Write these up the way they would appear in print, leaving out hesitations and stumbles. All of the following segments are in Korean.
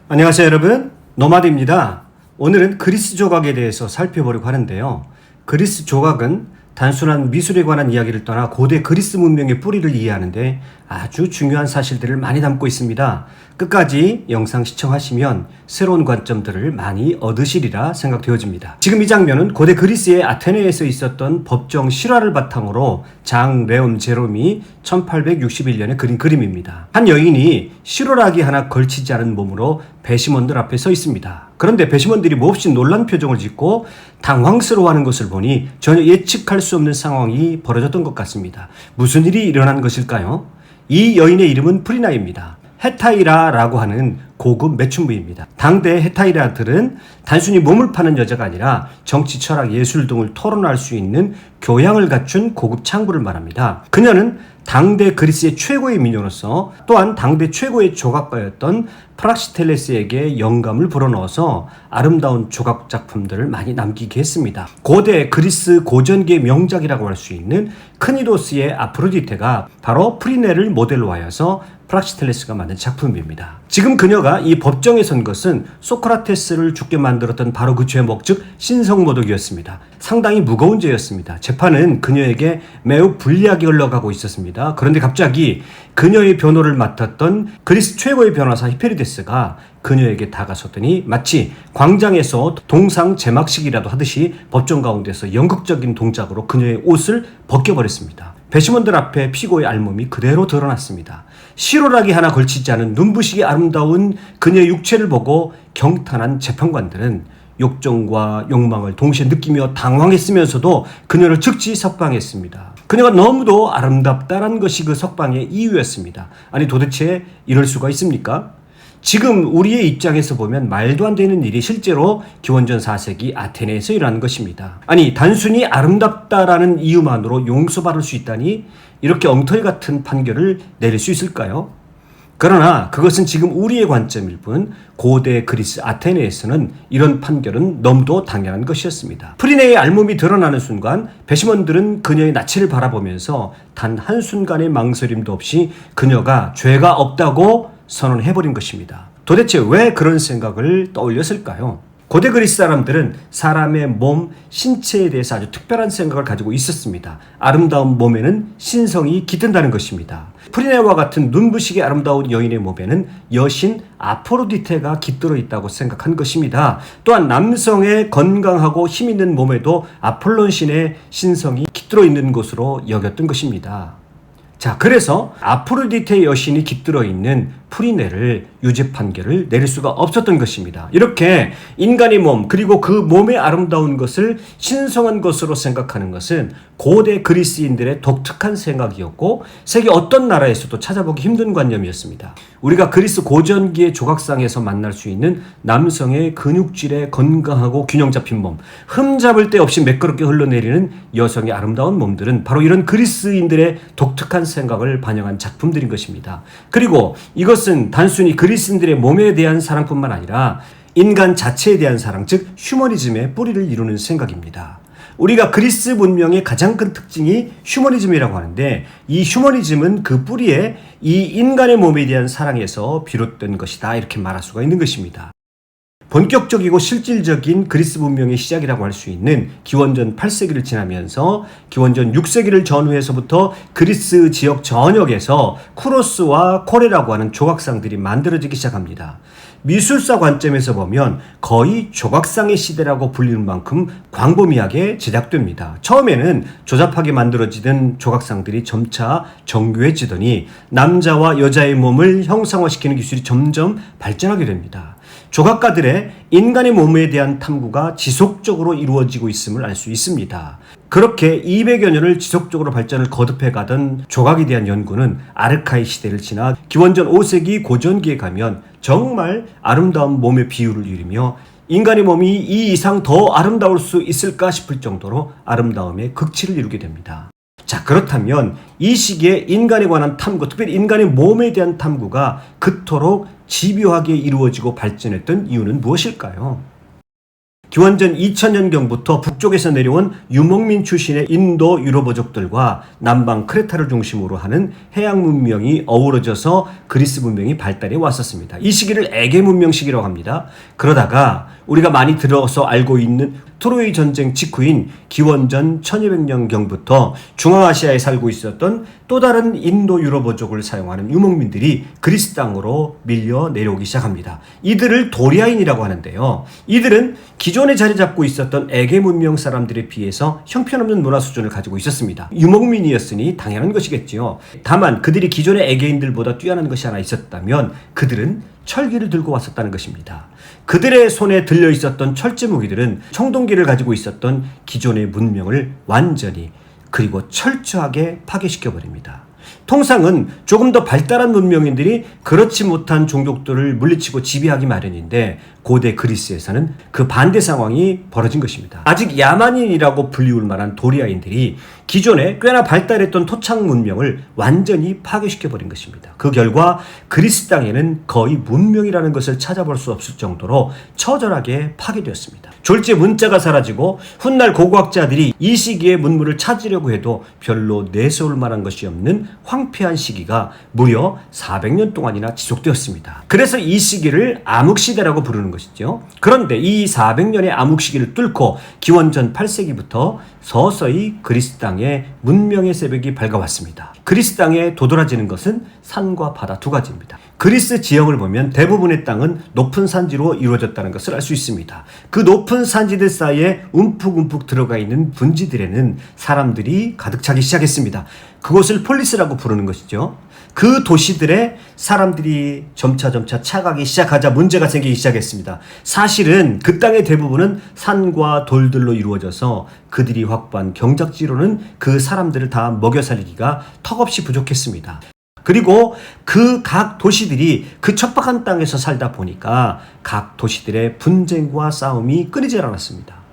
안녕하세요 여러분, 노마드입니다. 오늘은 그리스 조각에 대해서 살펴보려고 하는데요. 그리스 조각은 단순한 미술에 관한 이야기를 떠나 고대 그리스 문명의 뿌리를 이해하는데 아주 중요한 사실들을 많이 담고 있습니다. 끝까지 영상 시청하시면 새로운 관점들을 많이 얻으시리라 생각되어집니다. 지금 이 장면은 고대 그리스의 아테네에서 있었던 법정 실화를 바탕으로 장 레온 제롬이 1861년에 그린 그림입니다. 한 여인이 실오라기 하나 걸치지 않은 몸으로 배심원들 앞에 서 있습니다. 그런데 배심원들이 몹시 놀란 표정을 짓고 당황스러워하는 것을 보니 전혀 예측할 수 없는 상황이 벌어졌던 것 같습니다. 무슨 일이 일어난 것일까요? 이 여인의 이름은 프리나입니다. 헤타이라라고 하는 고급 매춘부입니다. 당대 헤타이라들은 단순히 몸을 파는 여자가 아니라 정치, 철학, 예술 등을 토론할 수 있는 교양을 갖춘 고급 창부를 말합니다. 그녀는 당대 그리스의 최고의 미녀로서 또한 당대 최고의 조각가였던 프락시텔레스에게 영감을 불어넣어서 아름다운 조각 작품들을 많이 남기게 했습니다. 고대 그리스 고전기의 명작이라고 할 수 있는 크니도스의 아프로디테가 바로 프리네를 모델로 하여서 프락시텔레스가 만든 작품입니다. 지금 그녀가 이 법정에 선 것은 소크라테스를 죽게 만들었던 바로 그 죄목, 즉 신성모독이었습니다. 상당히 무거운 죄였습니다. 재판은 그녀에게 매우 불리하게 흘러가고 있었습니다. 그런데 갑자기 그녀의 변호를 맡았던 그리스 최고의 변호사 히페리데스가 그녀에게 다가섰더니 마치 광장에서 동상 제막식이라도 하듯이 법정 가운데서 연극적인 동작으로 그녀의 옷을 벗겨버렸습니다. 배심원들 앞에 피고의 알몸이 그대로 드러났습니다. 실오라기 하나 걸치지 않은 눈부시게 아름다운 그녀의 육체를 보고 경탄한 재판관들은 욕정과 욕망을 동시에 느끼며 당황했으면서도 그녀를 즉시 석방했습니다. 그녀가 너무도 아름답다는 것이 그 석방의 이유였습니다. 아니 도대체 이럴 수가 있습니까? 지금 우리의 입장에서 보면 말도 안 되는 일이 실제로 기원전 4세기 아테네에서 일어난 것입니다. 아니 단순히 아름답다라는 이유만으로 용서받을 수 있다니 이렇게 엉터리 같은 판결을 내릴 수 있을까요? 그러나 그것은 지금 우리의 관점일 뿐 고대 그리스 아테네에서는 이런 판결은 너무도 당연한 것이었습니다. 프리네의 알몸이 드러나는 순간 배심원들은 그녀의 나체를 바라보면서 단 한순간의 망설임도 없이 그녀가 죄가 없다고 선언해버린 것입니다. 도대체 왜 그런 생각을 떠올렸을까요? 고대 그리스 사람들은 사람의 몸, 신체에 대해서 아주 특별한 생각을 가지고 있었습니다. 아름다운 몸에는 신성이 깃든다는 것입니다. 프리네와 같은 눈부시게 아름다운 여인의 몸에는 여신 아프로디테가 깃들어 있다고 생각한 것입니다. 또한 남성의 건강하고 힘있는 몸에도 아폴론 신의 신성이 깃들어 있는 것으로 여겼던 것입니다. 자, 그래서 아프로디테 여신이 깃들어 있는 프리네를 유죄 판결을 내릴 수가 없었던 것입니다. 이렇게 인간의 몸 그리고 그 몸의 아름다운 것을 신성한 것으로 생각하는 것은 고대 그리스인들의 독특한 생각이었고 세계 어떤 나라에서도 찾아보기 힘든 관념이었습니다. 우리가 그리스 고전기의 조각상에서 만날 수 있는 남성의 근육질의 건강하고 균형 잡힌 몸, 흠잡을 데 없이 매끄럽게 흘러내리는 여성의 아름다운 몸들은 바로 이런 그리스인들의 독특한 생각을 반영한 작품들인 것입니다. 그리고 이것은 단순히 그리스인들의 몸에 대한 사랑뿐만 아니라 인간 자체에 대한 사랑, 즉 휴머니즘의 뿌리를 이루는 생각입니다. 우리가 그리스 문명의 가장 큰 특징이 휴머니즘이라고 하는데 이 휴머니즘은 그 뿌리에 이 인간의 몸에 대한 사랑에서 비롯된 것이다 이렇게 말할 수가 있는 것입니다. 본격적이고 실질적인 그리스 문명의 시작이라고 할 수 있는 기원전 8세기를 지나면서 기원전 6세기를 전후해서부터 그리스 지역 전역에서 쿠로스와 코레라고 하는 조각상들이 만들어지기 시작합니다. 미술사 관점에서 보면 거의 조각상의 시대라고 불리는 만큼 광범위하게 제작됩니다. 처음에는 조잡하게 만들어지던 조각상들이 점차 정교해지더니 남자와 여자의 몸을 형상화시키는 기술이 점점 발전하게 됩니다. 조각가들의 인간의 몸에 대한 탐구가 지속적으로 이루어지고 있음을 알 수 있습니다. 그렇게 200여 년을 지속적으로 발전을 거듭해 가던 조각에 대한 연구는 아르카이 시대를 지나 기원전 5세기 고전기에 가면 정말 아름다운 몸의 비율을 이루며 인간의 몸이 이 이상 더 아름다울 수 있을까 싶을 정도로 아름다움의 극치를 이루게 됩니다. 자, 그렇다면 이 시기에 인간에 관한 탐구, 특별히 인간의 몸에 대한 탐구가 그토록 집요하게 이루어지고 발전했던 이유는 무엇일까요? 기원전 2000년경부터 북쪽에서 내려온 유목민 출신의 인도 유럽어족들과 남방 크레타를 중심으로 하는 해양 문명이 어우러져서 그리스 문명이 발달해 왔었습니다. 이 시기를 에게 문명 시기라고 합니다. 그러다가 우리가 많이 들어서 알고 있는 트로이 전쟁 직후인 기원전 1200년경부터 중앙아시아에 살고 있었던 또 다른 인도 유럽어족을 사용하는 유목민들이 그리스 땅으로 밀려 내려오기 시작합니다. 이들을 도리아인이라고 하는데요. 이들은 기존에 자리 잡고 있었던 에게 문명 사람들에 비해서 형편없는 문화 수준을 가지고 있었습니다. 유목민이었으니 당연한 것이겠지요. 다만 그들이 기존의 에게인들보다 뛰어난 것이 하나 있었다면 그들은 철기를 들고 왔었다는 것입니다. 그들의 손에 들려 있었던 철제 무기들은 청동기를 가지고 있었던 기존의 문명을 완전히 그리고 철저하게 파괴시켜 버립니다. 통상은 조금 더 발달한 문명인들이 그렇지 못한 종족들을 물리치고 지배하기 마련인데 고대 그리스에서는 그 반대 상황이 벌어진 것입니다. 아직 야만인이라고 불리울 만한 도리아인들이 기존에 꽤나 발달했던 토착 문명을 완전히 파괴시켜버린 것입니다. 그 결과 그리스 땅에는 거의 문명이라는 것을 찾아볼 수 없을 정도로 처절하게 파괴되었습니다. 졸지에 문자가 사라지고 훗날 고고학자들이 이 시기에 문물을 찾으려고 해도 별로 내세울 만한 것이 없는 황폐한 시기가 무려 400년 동안이나 지속되었습니다. 그래서 이 시기를 암흑시대라고 부르는 것이죠. 그런데 이 400년의 암흑시기를 뚫고 기원전 8세기부터 서서히 그리스 땅에 문명의 새벽이 밝아왔습니다. 그리스 땅에 도드라지는 것은 산과 바다 두 가지입니다. 그리스 지형을 보면 대부분의 땅은 높은 산지로 이루어졌다는 것을 알 수 있습니다. 그 높은 산지들 사이에 움푹움푹 들어가 있는 분지들에는 사람들이 가득 차기 시작했습니다. 그것을 폴리스라고 부르는 것이죠. 그 도시들의 사람들이 점차 차가기 시작하자 문제가 생기기 시작했습니다. 사실은 그 땅의 대부분은 산과 돌들로 이루어져서 그들이 확보한 경작지로는 그 사람들을 다 먹여 살리기가 턱없이 부족했습니다. 그리고 그 각 도시들이 그 척박한 땅에서 살다 보니까 각 도시들의 분쟁과 싸움이 끊이질 않았습니다.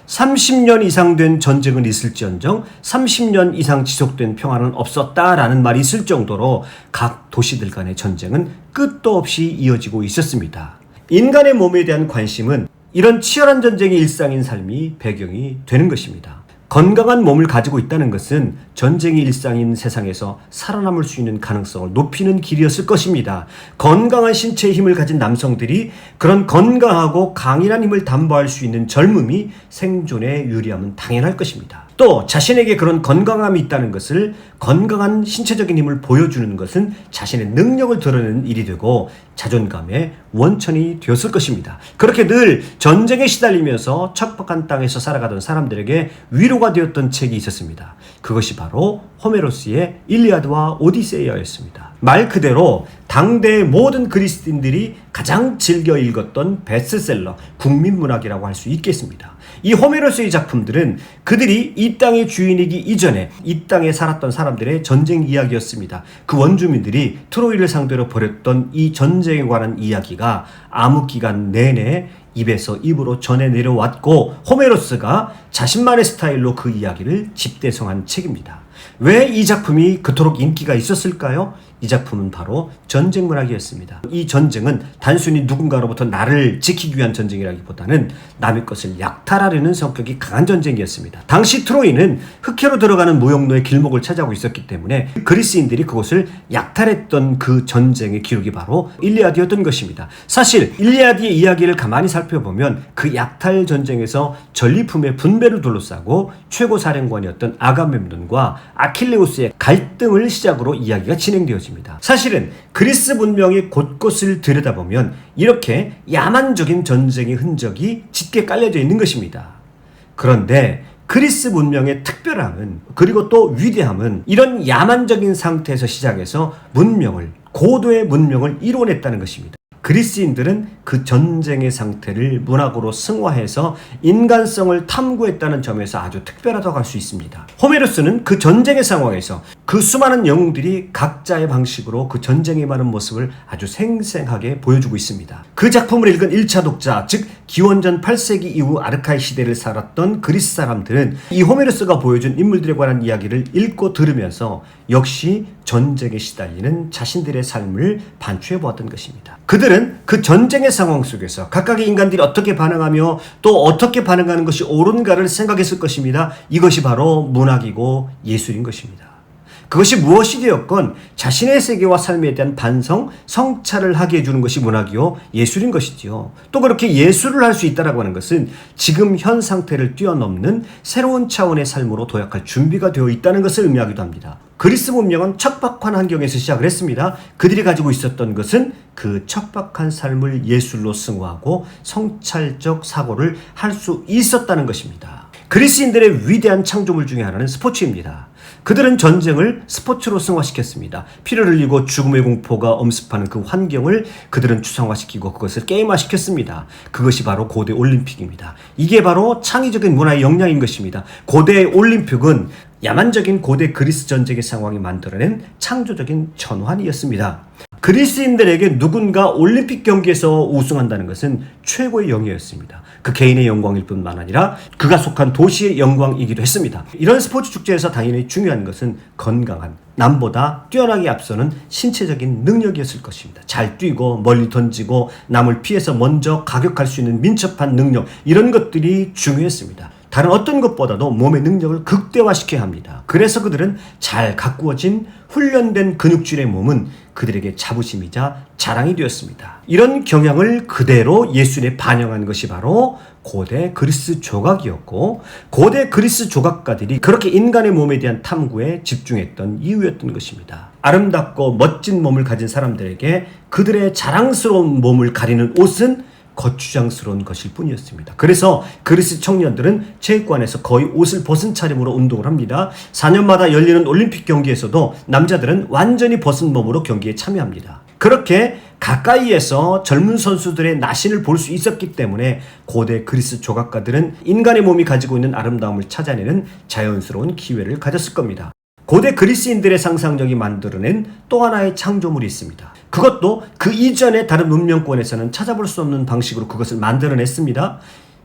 30년 이상 된 전쟁은 있을지언정 30년 이상 지속된 평화는 없었다라는 말이 있을 정도로 각 도시들 간의 전쟁은 끝도 없이 이어지고 있었습니다. 인간의 몸에 대한 관심은 이런 치열한 전쟁의 일상인 삶이 배경이 되는 것입니다. 건강한 몸을 가지고 있다는 것은 전쟁이 일상인 세상에서 살아남을 수 있는 가능성을 높이는 길이었을 것입니다. 건강한 신체의 힘을 가진 남성들이 그런 건강하고 강인한 힘을 담보할 수 있는 젊음이 생존에 유리함은 당연할 것입니다. 또 자신에게 그런 건강함이 있다는 것을 건강한 신체적인 힘을 보여주는 것은 자신의 능력을 드러내는 일이 되고 자존감의 원천이 되었을 것입니다. 그렇게 늘 전쟁에 시달리면서 척박한 땅에서 살아가던 사람들에게 위로가 되었던 책이 있었습니다. 그것이 바로 호메로스의 일리아드와 오디세이아였습니다. 말 그대로 당대의 모든 그리스인들이 가장 즐겨 읽었던 베스트셀러 국민문학이라고 할 수 있겠습니다. 이 호메로스의 작품들은 그들이 이 땅의 주인이기 이전에 이 땅에 살았던 사람들의 전쟁 이야기였습니다. 그 원주민들이 트로이를 상대로 벌였던 이 전쟁에 관한 이야기가 암흑기간 내내 입에서 입으로 전해 내려왔고 호메로스가 자신만의 스타일로 그 이야기를 집대성한 책입니다. 왜 이 작품이 그토록 인기가 있었을까요? 이 작품은 바로 전쟁 문학이었습니다. 이 전쟁은 단순히 누군가로부터 나를 지키기 위한 전쟁이라기보다는 남의 것을 약탈하려는 성격이 강한 전쟁이었습니다. 당시 트로이는 흑해로 들어가는 무역로의 길목을 차지하고 있었기 때문에 그리스인들이 그곳을 약탈했던 그 전쟁의 기록이 바로 일리아드였던 것입니다. 사실 일리아드의 이야기를 가만히 살펴보면 그 약탈 전쟁에서 전리품의 분배를 둘러싸고 최고 사령관이었던 아가멤논과 아킬레우스의 갈등을 시작으로 이야기가 진행되어집니다. 사실은 그리스 문명의 곳곳을 들여다보면 이렇게 야만적인 전쟁의 흔적이 짙게 깔려져 있는 것입니다. 그런데 그리스 문명의 특별함은 그리고 또 위대함은 이런 야만적인 상태에서 시작해서 고도의 문명을 이뤄냈다는 것입니다. 그리스인들은 그 전쟁의 상태를 문학으로 승화해서 인간성을 탐구했다는 점에서 아주 특별하다고 할 수 있습니다. 호메로스는 그 전쟁의 상황에서 그 수많은 영웅들이 각자의 방식으로 그 전쟁에 임하는 모습을 아주 생생하게 보여주고 있습니다. 그 작품을 읽은 1차 독자, 즉 기원전 8세기 이후 아르카이 시대를 살았던 그리스 사람들은 이 호메로스가 보여준 인물들에 관한 이야기를 읽고 들으면서 역시 전쟁에 시달리는 자신들의 삶을 반추해 보았던 것입니다. 그들은 그 전쟁의 상황 속에서 각각의 인간들이 어떻게 반응하며 또 어떻게 반응하는 것이 옳은가를 생각했을 것입니다. 이것이 바로 문학이고 예술인 것입니다. 그것이 무엇이 되었건 자신의 세계와 삶에 대한 반성, 성찰을 하게 해주는 것이 문학이요 예술인 것이지요. 또 그렇게 예술을 할 수 있다라고 하는 것은 지금 현 상태를 뛰어넘는 새로운 차원의 삶으로 도약할 준비가 되어 있다는 것을 의미하기도 합니다. 그리스 문명은 척박한 환경에서 시작을 했습니다. 그들이 가지고 있었던 것은 그 척박한 삶을 예술로 승화하고 성찰적 사고를 할 수 있었다는 것입니다. 그리스인들의 위대한 창조물 중에 하나는 스포츠입니다. 그들은 전쟁을 스포츠로 승화시켰습니다. 피를 흘리고 죽음의 공포가 엄습하는 그 환경을 그들은 추상화시키고 그것을 게임화시켰습니다. 그것이 바로 고대 올림픽입니다. 이게 바로 창의적인 문화의 역량인 것입니다. 고대 올림픽은 야만적인 고대 그리스 전쟁의 상황이 만들어낸 창조적인 전환이었습니다. 그리스인들에게 누군가 올림픽 경기에서 우승한다는 것은 최고의 영예였습니다. 그 개인의 영광일 뿐만 아니라 그가 속한 도시의 영광이기도 했습니다. 이런 스포츠 축제에서 당연히 중요한 것은 건강한, 남보다 뛰어나게 앞서는 신체적인 능력이었을 것입니다. 잘 뛰고 멀리 던지고 남을 피해서 먼저 가격할 수 있는 민첩한 능력, 이런 것들이 중요했습니다. 다른 어떤 것보다도 몸의 능력을 극대화시켜야 합니다. 그래서 그들은 잘 가꾸어진 훈련된 근육질의 몸은 그들에게 자부심이자 자랑이 되었습니다. 이런 경향을 그대로 예술에 반영한 것이 바로 고대 그리스 조각이었고, 고대 그리스 조각가들이 그렇게 인간의 몸에 대한 탐구에 집중했던 이유였던 것입니다. 아름답고 멋진 몸을 가진 사람들에게 그들의 자랑스러운 몸을 가리는 옷은 거추장스러운 것일 뿐이었습니다. 그래서 그리스 청년들은 체육관에서 거의 옷을 벗은 차림으로 운동을 합니다. 4년마다 열리는 올림픽 경기에서도 남자들은 완전히 벗은 몸으로 경기에 참여합니다. 그렇게 가까이에서 젊은 선수들의 나신을 볼 수 있었기 때문에 고대 그리스 조각가들은 인간의 몸이 가지고 있는 아름다움을 찾아내는 자연스러운 기회를 가졌을 겁니다. 고대 그리스인들의 상상력이 만들어낸 또 하나의 창조물이 있습니다. 그것도 그 이전의 다른 문명권에서는 찾아볼 수 없는 방식으로 그것을 만들어냈습니다.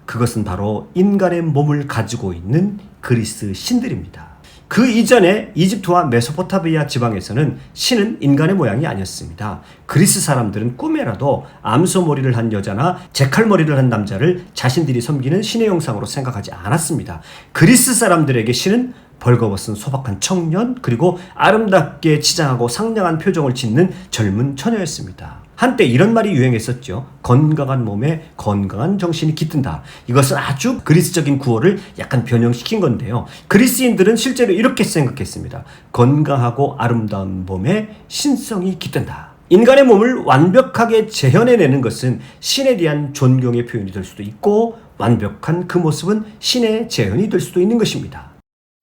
그것은 바로 인간의 몸을 가지고 있는 그리스 신들입니다. 그 이전에 이집트와 메소포타미아 지방에서는 신은 인간의 모양이 아니었습니다. 그리스 사람들은 꿈에라도 암소머리를 한 여자나 제칼머리를 한 남자를 자신들이 섬기는 신의 형상으로 생각하지 않았습니다. 그리스 사람들에게 신은 벌거벗은 소박한 청년, 그리고 아름답게 치장하고 상냥한 표정을 짓는 젊은 처녀였습니다. 한때 이런 말이 유행했었죠. 건강한 몸에 건강한 정신이 깃든다. 이것은 아주 그리스적인 구호를 약간 변형시킨 건데요. 그리스인들은 실제로 이렇게 생각했습니다. 건강하고 아름다운 몸에 신성이 깃든다. 인간의 몸을 완벽하게 재현해내는 것은 신에 대한 존경의 표현이 될 수도 있고, 완벽한 그 모습은 신의 재현이 될 수도 있는 것입니다.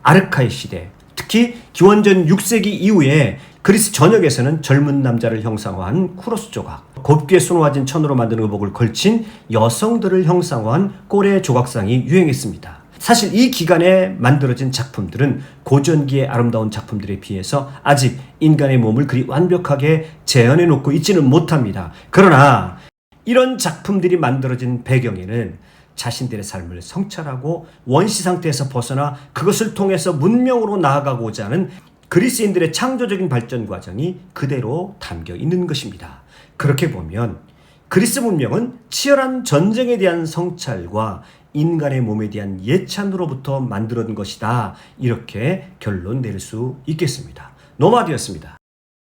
아르카이 시대, 특히 기원전 6세기 이후에 그리스 전역에서는 젊은 남자를 형상화한 쿠로스 조각, 곱게 수놓아진 천으로 만든 의복을 걸친 여성들을 형상화한 꼬레 조각상이 유행했습니다. 사실 이 기간에 만들어진 작품들은 고전기의 아름다운 작품들에 비해서 아직 인간의 몸을 그리 완벽하게 재현해 놓고 있지는 못합니다. 그러나 이런 작품들이 만들어진 배경에는 자신들의 삶을 성찰하고 원시 상태에서 벗어나 그것을 통해서 문명으로 나아가고자 하는 그리스인들의 창조적인 발전 과정이 그대로 담겨 있는 것입니다. 그렇게 보면 그리스 문명은 치열한 전쟁에 대한 성찰과 인간의 몸에 대한 예찬으로부터 만들어진 것이다. 이렇게 결론 내릴 수 있겠습니다. 노마드였습니다.